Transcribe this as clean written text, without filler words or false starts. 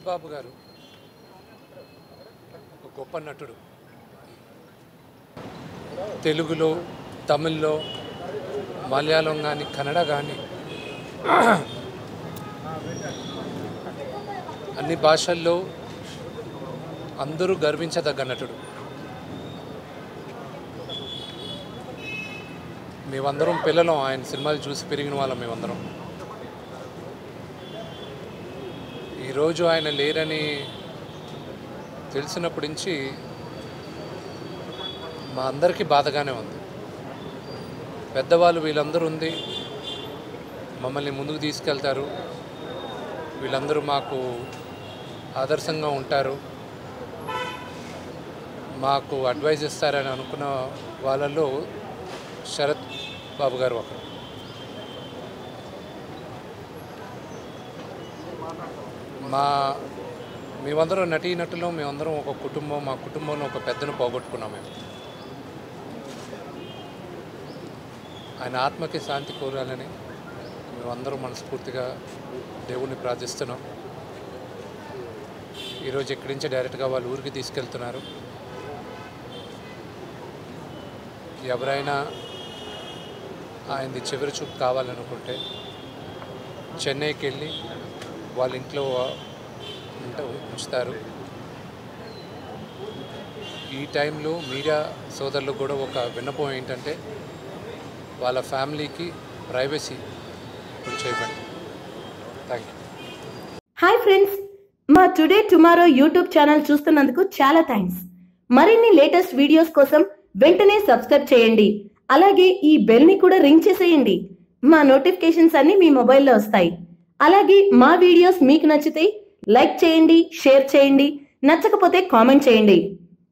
బాబు గారు ఒక గొప్ప నటుడు. తెలుగులో, తమిళ్లో, మలయాళం కానీ, కన్నడ కానీ అన్ని భాషల్లో అందరూ గర్వించదగ్గ నటుడు. మేమందరం పిల్లలం, ఆయన సినిమాలు చూసి పెరిగిన వాళ్ళం మేమందరం. ఈరోజు ఆయన లేరని తెలిసినప్పటి నుంచి మా అందరికీ బాధగానే ఉంది. పెద్దవాళ్ళు వీళ్ళందరూ ఉంది, మమ్మల్ని ముందుకు తీసుకెళ్తారు, వీళ్ళందరూ మాకు ఆదర్శంగా ఉంటారు, మాకు అడ్వైజ్ ఇస్తారని అనుకున్న వాళ్ళల్లో శరత్ బాబు గారు ఒకరు. మేమందరం నటీనటులు, మేమందరం ఒక కుటుంబం. మా కుటుంబంలో ఒక పెద్దను పోగొట్టుకున్నాం మేము. ఆయన ఆత్మకి శాంతి కోరాలని మేమందరం మనస్ఫూర్తిగా దేవుణ్ణి ప్రార్థిస్తున్నాం. ఈరోజు ఇక్కడి నుంచి డైరెక్ట్గా వాళ్ళ ఊరికి తీసుకెళ్తున్నారు. ఎవరైనా ఆయనది చివరి చూపు కావాలనుకుంటే చెన్నైకి వెళ్ళి వాళ్ళ ఇంట్లో ఉంచుతారు. ఈ టైంలో మీడియా సోదరులకు కూడా ఒక విన్నపం ఏంటంటే వాళ్ళ ఫ్యామిలీకి ప్రైవసీ కొంచెం ఇవ్వండి. Thank you. హాయ్ ఫ్రెండ్స్, మా టుడే టుమారో యూట్యూబ్ ఛానల్ చూస్తున్నందుకు చాలా థ్యాంక్స్. మరిన్ని లేటెస్ట్ వీడియోస్ కోసం వెంటనే సబ్స్క్రైబ్ చేయండి. అలాగే ఈ బెల్ ని కూడా రింగ్ చేసేయండి. మా నోటిఫికేషన్స్ అన్ని మీ మొబైల్లో వస్తాయి. అలాగే మా వీడియోస్ మీకు నచ్చితే లైక్ చేయండి, షేర్ చేయండి, నచ్చకపోతే కామెంట్ చేయండి.